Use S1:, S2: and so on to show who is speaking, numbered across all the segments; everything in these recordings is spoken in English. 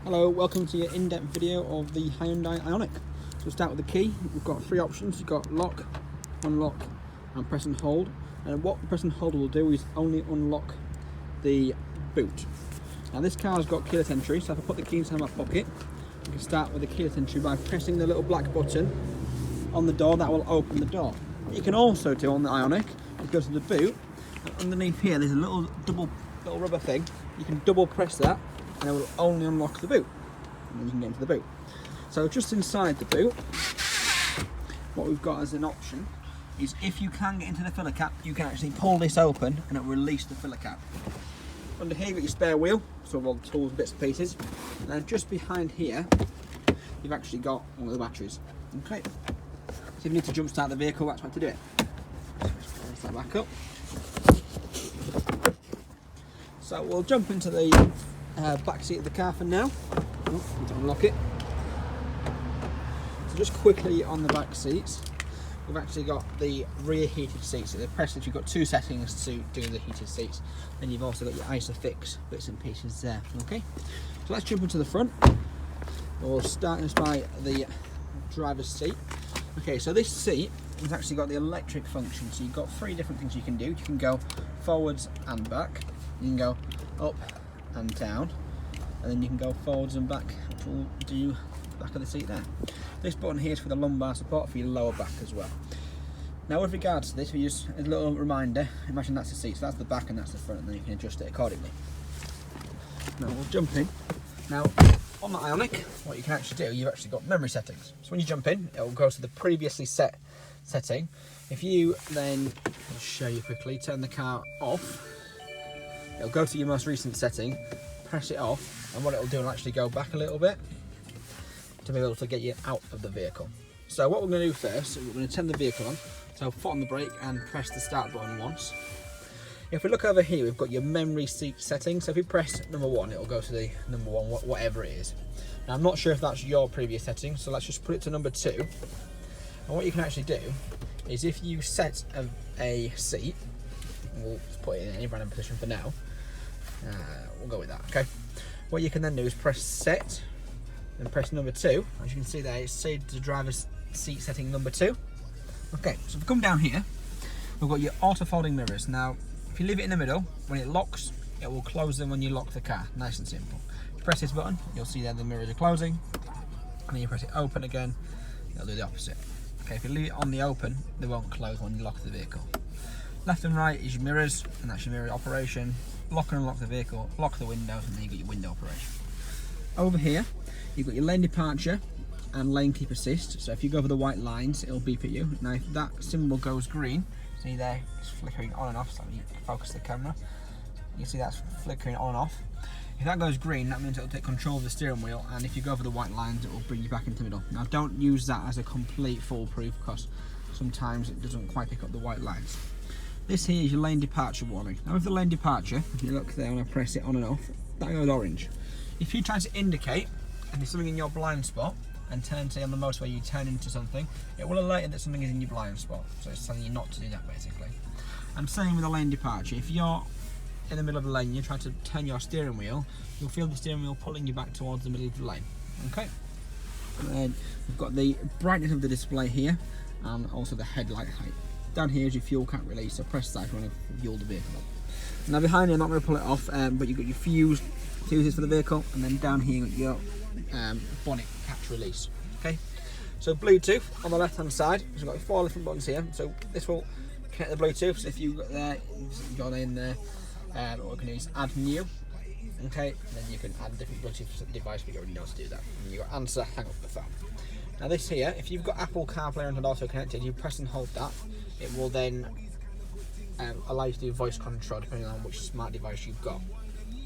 S1: Hello, welcome to your in-depth video of the Hyundai Ioniq. So we'll start with the key. We've got three options. You've got lock, unlock and press and hold. And what press and hold will do is only unlock the boot. Now this car's got keyless entry, so if I put the key inside my pocket, you can start with the keyless entry by pressing the little black button on the door. That will open the door. What you can also do on the Ioniq is go to the boot, and underneath here there's a little rubber thing. You can double press that and it will only unlock the boot, and then you can get into the boot. So just inside the boot, what we've got as an option is if you can get into the filler cap, you can actually pull this open and it will release the filler cap. Under here you've got your spare wheel, so all the tools, bits and pieces, and then just behind here you've actually got one of the batteries. Okay, so if you need to jump start the vehicle, that's how to do it. So just press that back up. So we'll jump into the back seat of the car for now. Oh, need to unlock it. So just quickly on the back seats, we've actually got the rear heated seats. So the press that you've got two settings to do the heated seats. Then you've also got your ISOFIX bits and pieces there. Okay, so let's jump into the front. We'll start this by the driver's seat. Okay, so this seat has actually got the electric function. So you've got three different things you can do. You can go forwards and back. You can go up and down, and then you can go forwards and back, which will do the back of the seat there. This button here is for the lumbar support for your lower back as well. Now with regards to this, we use a little reminder. Imagine that's the seat, so that's the back and that's the front, and then you can adjust it accordingly. Now we'll jump in. Now on the Ioniq, what you can actually do, you've actually got memory settings. So when you jump in, it will go to the previously set setting. If you then, I'll show you quickly, turn the car off, it'll go to your most recent setting, press it off, and what it'll do, it'll actually go back a little bit to be able to get you out of the vehicle. So what we're going to do first is we're going to turn the vehicle on. So foot on the brake and press the start button once. If we look over here, we've got your memory seat settings. So if you press number 1, it'll go to the number 1, whatever it is. Now I'm not sure if that's your previous setting, so let's just put it to number 2. And what you can actually do is if you set a seat, we'll put it in any random position for now. We'll go with that, okay? What you can then do is press set and press number 2. As you can see there, it's saved to driver's seat setting number 2. Okay, so if we come down here, we've got your auto folding mirrors. Now, if you leave it in the middle, when it locks, it will close them when you lock the car. Nice and simple. If you press this button, you'll see there the mirrors are closing, and then you press it open again, it'll do the opposite. Okay, if you leave it on the open, they won't close when you lock the vehicle. Left and right is your mirrors, and that's your mirror operation. Lock and unlock the vehicle, lock the windows, and then you've got your window operation. Over here, you've got your lane departure and lane keep assist. So if you go over the white lines, it'll beep at you. Now if that symbol goes green, see there, it's flickering on and off, so you can focus the camera. You see that's flickering on and off. If that goes green, that means it'll take control of the steering wheel, and if you go over the white lines, it will bring you back into the middle. Now don't use that as a complete foolproof, because sometimes it doesn't quite pick up the white lines. This here is your lane departure warning. Now with the lane departure, if you look there when I press it on and off, that goes orange. If you try to indicate and there's something in your blind spot and turn, say on the motorway you turn into something, it will alert you that something is in your blind spot. So it's telling you not to do that basically. And same with the lane departure. If you're in the middle of the lane, you try to turn your steering wheel, you'll feel the steering wheel pulling you back towards the middle of the lane. Okay. And then we've got the brightness of the display here and also the headlight height. Down here is your fuel cap release, so press that if you want to fuel the vehicle up. Now behind here, I'm not going to pull it off, but you've got your fuses for the vehicle, and then down here you've got your bonnet catch release. Okay, so Bluetooth on the left hand side, so you've got 4 different buttons here, so this will connect the Bluetooth, so if you've got there, you've got in there, what we can do is add new, okay, and then you can add a different Bluetooth device, but you already know how to do that. And you've got answer, hang up the phone. Now this here, if you've got Apple CarPlay and Auto connected, you press and hold that, it will then allow you to do voice control depending on which smart device you've got.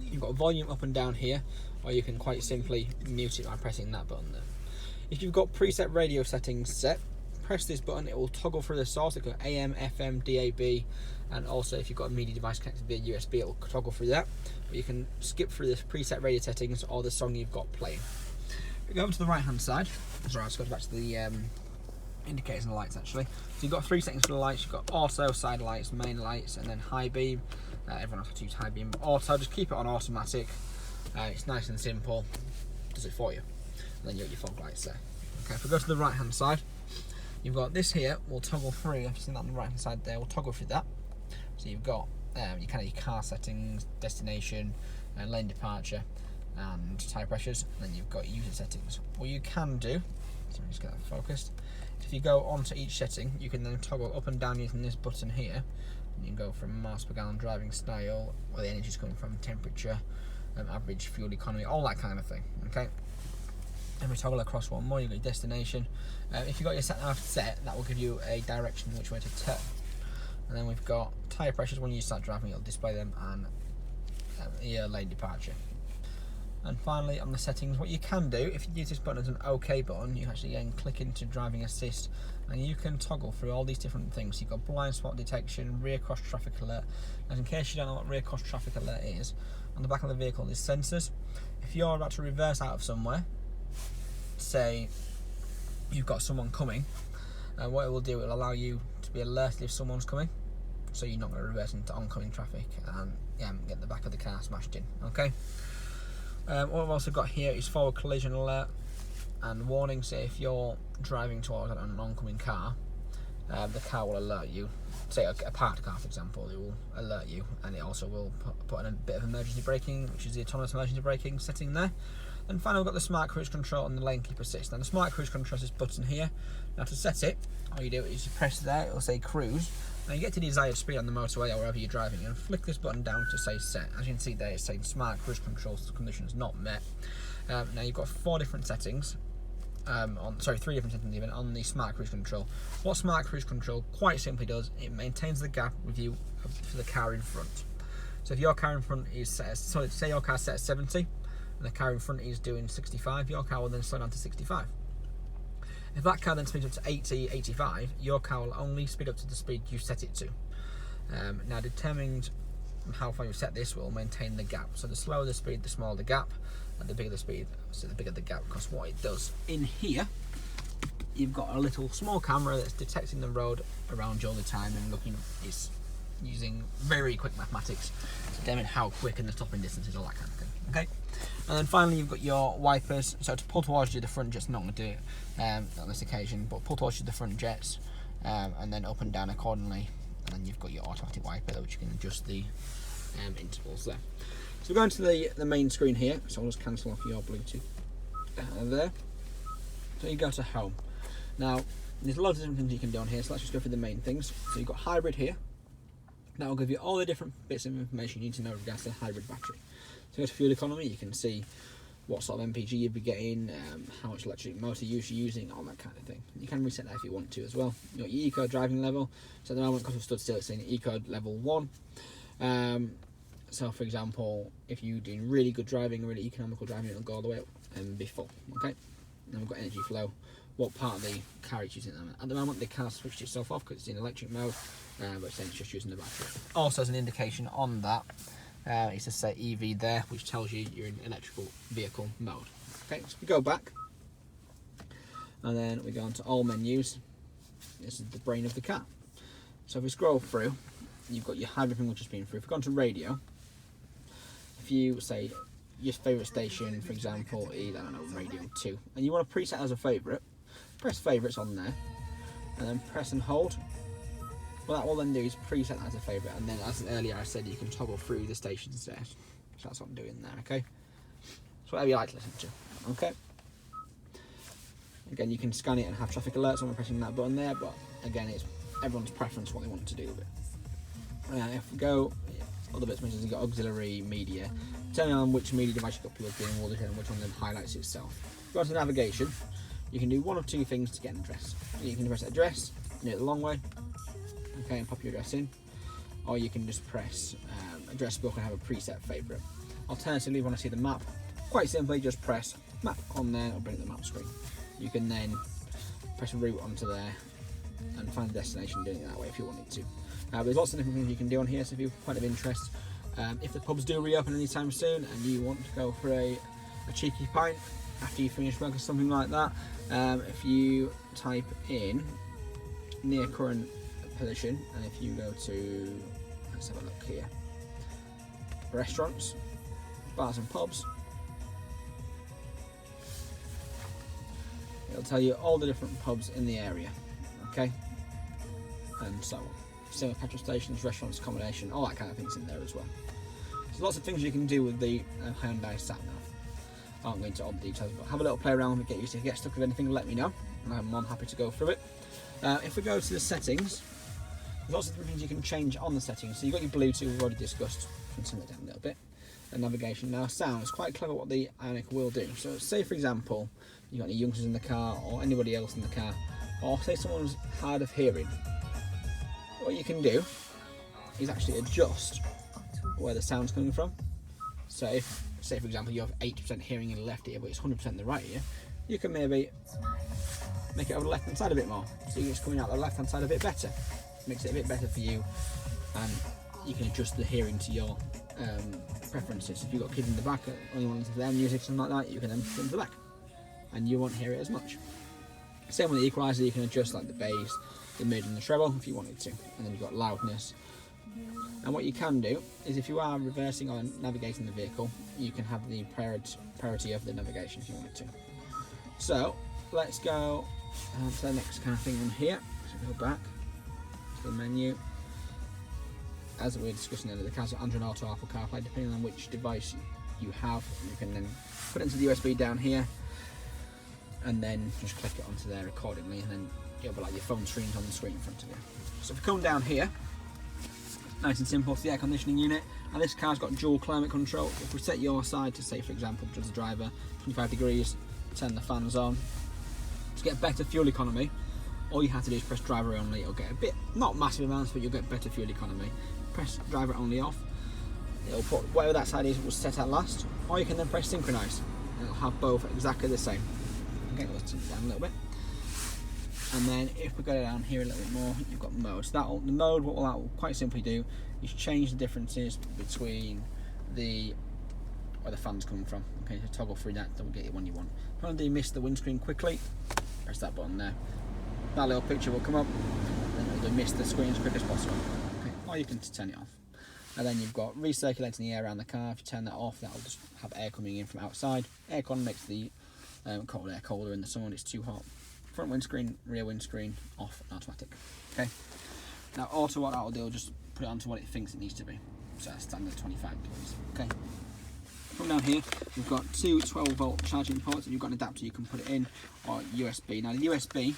S1: You've got volume up and down here, or you can quite simply mute it by pressing that button there. If you've got preset radio settings set, press this button, it will toggle through the source. It's got AM, FM, DAB, and also if you've got a media device connected via USB, it will toggle through that. But you can skip through the preset radio settings or the song you've got playing. If we go over to the right hand side, sorry, I'll just go back to the indicators and the lights actually. So you've got 3 settings for the lights. You've got auto, side lights, main lights, and then high beam. Everyone has to use high beam, but auto, just keep it on automatic. It's nice and simple. does it for you. And then you got your fog lights there. Okay, if we go to the right hand side, you've got this here, we'll toggle through. I've seen that on the right hand side there, we'll toggle through that. So you've got your car settings, destination, lane departure, and tyre pressures, and then you've got user settings. What you can do, so just get that focused, if you go onto each setting, you can then toggle up and down using this button here, and you can go from miles per gallon, driving style, where the energy is coming from, temperature, average fuel economy, all that kind of thing. Okay, and we toggle across one more, you've got your destination. If you've got your sat nav set, that will give you a direction which way to turn. And then we've got tyre pressures. When you start driving, it'll display them, and your lane departure. And finally, on the settings, what you can do, if you use this button as an OK button, you can actually again click into driving assist, and you can toggle through all these different things. You've got blind spot detection, rear cross traffic alert. And in case you don't know what rear cross traffic alert is, on the back of the vehicle there's sensors. If you're about to reverse out of somewhere, say you've got someone coming, what it will do, it will allow you to be alerted if someone's coming, so you're not going to reverse into oncoming traffic and get the back of the car smashed in. Okay. What we've also got here is forward collision alert and warning. So if you're driving towards an oncoming car, the car will alert you. Say a parked car, for example, it will alert you, and it also will put in a bit of emergency braking, which is the autonomous emergency braking setting there. And finally, we've got the smart cruise control and the lane keep assist. Now the smart cruise control is this button here. Now to set it, all you do is you press there, it'll say cruise. Now you get to the desired speed on the motorway or wherever you're driving, and flick this button down to say set. As you can see there, it's saying smart cruise control conditions not met. Now you've got 4 different settings. 3 different settings even on the smart cruise control. What smart cruise control quite simply does, it maintains the gap with you for the car in front. So if your car in front is set, say your car's set at 70 and the car in front is doing 65, your car will then slow down to 65. If that car then speeds up to 80, 85, your car will only speed up to the speed you set it to. Now determined how far you set this will maintain the gap. So the slower the speed, the smaller the gap, and the bigger the speed, so the bigger the gap. Because what it does in here, you've got a little small camera that's detecting the road around you all the time and it's using very quick mathematics to determine how quick and the stopping distances, all that kind of thing. Okay. And then finally, you've got your wipers. So to pull towards you the front jets, not going to do it on this occasion, but pull towards you the front jets, and then up and down accordingly. And then you've got your automatic wiper, which you can adjust the intervals there. So we're going to the main screen here. So I'll just cancel off your Bluetooth there. So you go to home. Now there's loads of different things you can do on here. So let's just go through the main things. So you've got hybrid here. That will give you all the different bits of information you need to know regards to the hybrid battery. So go to fuel economy, you can see what sort of MPG you'd be getting, how much electric motor use you're using, all that kind of thing. You can reset that if you want to as well. You've got your eco driving level. So at the moment, because we've stood still, it's saying eco level 1. So for example, if you're doing really good driving, really economical driving, it'll go all the way up and be full. Okay. Then we've got energy flow. What part of the car it's using at the moment. The car switched itself off because it's in electric mode, but it's then just using the battery. Also, as an indication on that, it's to say EV there, which tells you you're in electrical vehicle mode. Okay, so we go back, and then we go on to all menus. This is the brain of the car. So if we scroll through, you've got your everything which has been through. If we go on to radio, if you say your favourite station, for example, is, I don't know, Radio 2, and you want to preset as a favourite, press favourites on there, and then press and hold. What that will then do is preset that as a favourite, and then as earlier I said, you can toggle through the stations there. So that's what I'm doing there, okay? So whatever you like to listen to, okay? Again, you can scan it and have traffic alerts when we're pressing that button there, but again, it's everyone's preference what they want to do with it. If we go, other bits mentioned, you've got auxiliary media. Depending on which media device you've got plugged in, will determine which one then highlights itself. If you go to navigation, you can do one of two things to get an address. You can press address, do it the long way, okay, and pop your address in, or you can just press address book and have a preset favourite. Alternatively, if you want to see the map, quite simply just press map on there, it'll bring up the map screen. You can then press route onto there and find the destination doing it that way if you wanted to. There's lots of different things you can do on here, so if you're quite of interest, if the pubs do reopen anytime soon and you want to go for a cheeky pint after you finish work or something like that, if you type in near current position, and if you go to, let's have a look here, restaurants, bars and pubs, It'll tell you all the different pubs in the area, okay, and so on. Same with petrol stations, restaurants, accommodation, all that kind of things in there as well. So lots of things you can do with the Hyundai sat nav. I won't go into all the details, but have a little play around with it, get used to it. If you get stuck with anything, let me know, and I'm more than happy to go through it. If we go to the settings, there's lots of different things you can change on the settings. So you've got your Bluetooth, we've already discussed. You can turn it down a little bit. And navigation. Now, sound is quite clever what the Ioniq will do. So, say for example, you've got any youngsters in the car, or anybody else in the car, or say someone's hard of hearing. What you can do is actually adjust where the sound's coming from. So, if, say for example, you have 80% hearing in the left ear, but it's 100% in the right ear, you can maybe make it over the left hand side a bit more. So it's coming out the left hand side a bit better. Makes it a bit better for you, and you can adjust the hearing to your preferences. If you've got kids in the back that only want to listen to their music, something like that, you can then put them to the back and you won't hear it as much. Same with the equalizer, you can adjust like the bass, the mid and the treble if you wanted to, and then you've got loudness. And what you can do is if you are reversing or navigating the vehicle, you can have the priority of the navigation if you wanted to. So let's go to the next kind of thing on here. So go back to the menu. As we were discussing earlier, the car's got Android Auto, Apple CarPlay, depending on which device you have. You can then put it into the USB down here, and then just click it onto there accordingly, and then it'll be like your phone screen's on the screen in front of you. So if we come down here, nice and simple, it's the air conditioning unit, and this car's got dual climate control. If we set your side to, say for example, just the driver, 25 degrees, turn the fans on. To get better fuel economy, all you have to do is press driver only. It'll get a bit, not massive amounts, but you'll get better fuel economy. Press driver only off, it'll put whatever that side is was set at last, or you can then press synchronize, and it'll have both exactly the same. Okay, let's turn it down a little bit, and then if we go down here a little bit more, you've got mode. So the mode, what that will quite simply do is change the differences between where the fan's coming from. Okay, so toggle through that will get you one you want. If you want to miss the windscreen quickly, press that button there. That little picture will come up, and then it'll miss the screen as quick as possible. Or you can turn it off. And then you've got recirculating the air around the car. If you turn that off, that'll just have air coming in from outside. Aircon makes the cold air colder in the summer when it's too hot. Front windscreen, rear windscreen, off and automatic. Okay. Now auto, what that'll do, will just put it onto what it thinks it needs to be. So that's standard 25 degrees. Okay. Come down here, we've got two 12-volt charging ports. If you've got an adapter, you can put it in, or USB. Now the USB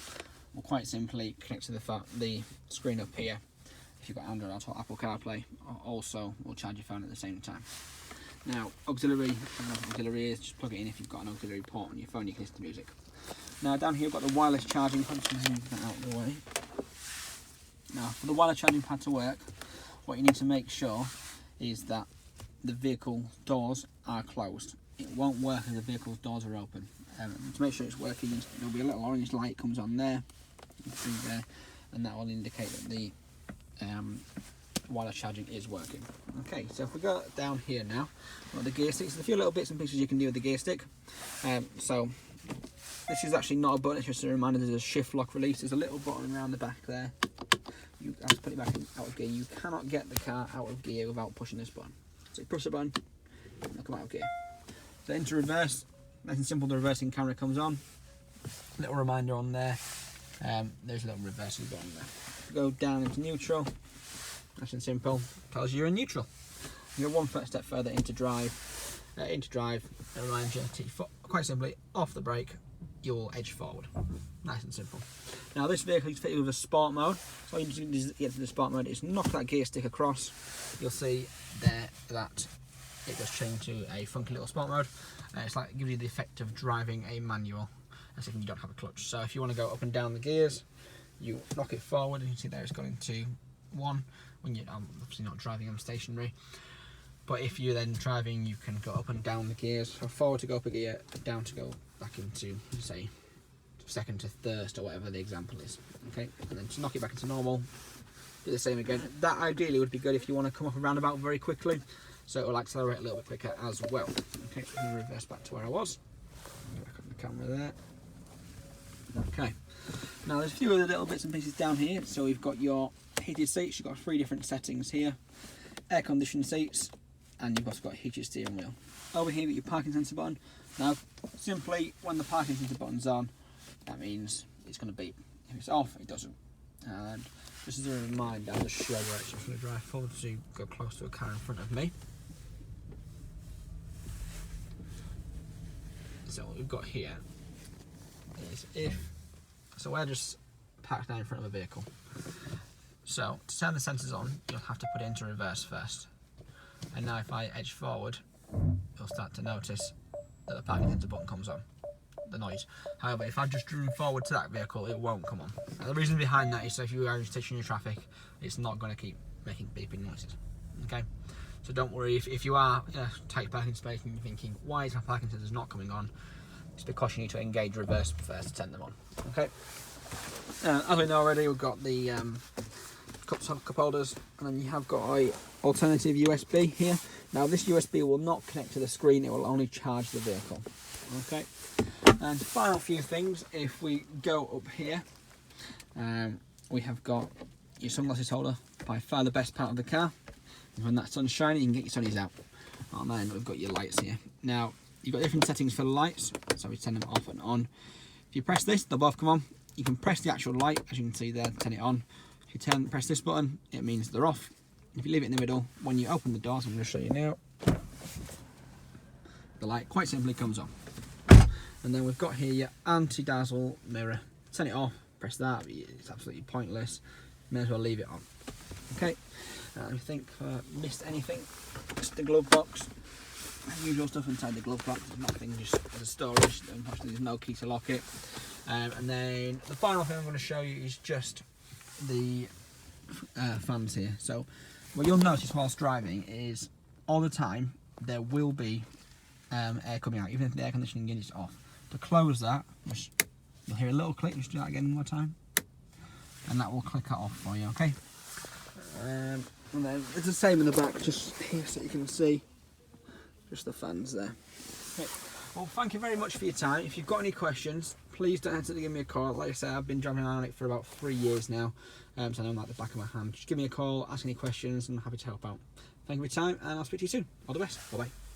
S1: will quite simply connect to the screen up here. If you've got Android Auto, Apple CarPlay, also will charge your phone at the same time. Now, auxiliary is just plug it in if you've got an auxiliary port on your phone, you can listen to music. Now, down here we've got the wireless charging pad, just move that out of the way. Now, for the wireless charging pad to work, what you need to make sure is that the vehicle doors are closed. It won't work if the vehicle's doors are open. To make sure it's working, there'll be a little orange light comes on there, you can see there, and that will indicate that the wireless charging is working. Okay, so if we go down here now, we've got the gear sticks. There's a few little bits and pieces you can do with the gear stick. So this is actually not a button, it's just a reminder there's a shift lock release. There's a little button around the back there. You have to put it back out of gear. You cannot get the car out of gear without pushing this button. So you push the button, it'll come out of gear. So into reverse, nice and simple, the reversing camera comes on. Little reminder on there. There's a little reversing button there. Go down into neutral, nice and simple, tells you you're in neutral. You go one step further into drive, it reminds you to take your foot, quite simply, off the brake, you'll edge forward. Nice and simple. Now this vehicle is fitted with a sport mode, so all you do is get to the sport mode, is knock that gear stick across, you'll see there that it does change to a funky little sport mode. It's like, it gives you the effect of driving a manual, as if you don't have a clutch. So if you want to go up and down the gears, you knock it forward, and you see there it's going to 1 when you're obviously not driving, I'm stationary. But if you're then driving, you can go up and down the gears. So forward to go up a gear, down to go back into, say, second to third, or whatever the example is. Okay, and then to knock it back into normal, do the same again. That ideally would be good if you want to come up a roundabout very quickly, so it will accelerate a little bit quicker as well. Okay, so I'm going to reverse back to where I was. Go back on the camera there. Okay, now there's a few other little bits and pieces down here. So we've got your heated seats, you've got 3 different settings here, air conditioned seats, and you've also got a heated steering wheel. Over here you've got your parking sensor button. Now simply when the parking sensor button's on, that means it's going to beep. If it's off, it doesn't. And just as a reminder, I'll just show you actually. I'm going to drive forward to go close to a car in front of me. So what we've got here is so we're just parked down in front of a vehicle. So to turn the sensors on, you'll have to put it into reverse first. And now if I edge forward, you'll start to notice that the parking sensor button comes on, the noise. However, if I've just driven forward to that vehicle, it won't come on. Now, the reason behind that is so if you are stationary traffic, it's not going to keep making beeping noises. Okay? So don't worry if you are in a tight parking space and you're thinking, why is my parking sensors not coming on? It's because you need to engage reverse first to turn them on. Okay? As we know already, we've got the cup holders, and then you have got a alternative USB here. Now this USB will not connect to the screen, it will only charge the vehicle. Okay, and final few things, if we go up here, we have got your sunglasses holder, by far the best part of the car. When that sun's shining, you can get your sunnies out. And then we've got your lights here. Now you've got different settings for the lights, so we turn them off and on. If you press this, they'll both come on. You can press the actual light, as you can see there, to turn it on. If you press this button, it means they're off. If you leave it in the middle, when you open the doors, I'm going to show you now, the light quite simply comes on. And then we've got here your anti-dazzle mirror. Turn it off, press that, it's absolutely pointless. May as well leave it on. Okay, I think missed anything, just the glove box. Usual stuff inside the glove box, there's nothing, just as a storage. Unfortunately there's no key to lock it. And then the final thing I'm going to show you is just the fans here. So what you'll notice whilst driving is all the time there will be air coming out, even if the air conditioning unit is off. To close that, you'll hear a little click. Just do that again one more time, and that will click it off for you. Okay. And then it's the same in the back, just here so you can see just the fans there. Okay. Well, thank you very much for your time. If you've got any questions, please don't hesitate to give me a call. Like I said, I've been driving Ioniq for about 3 years now, so I know them like the back of my hand. Just give me a call, ask any questions, and I'm happy to help out. Thank you for your time, and I'll speak to you soon. All the best. Bye bye.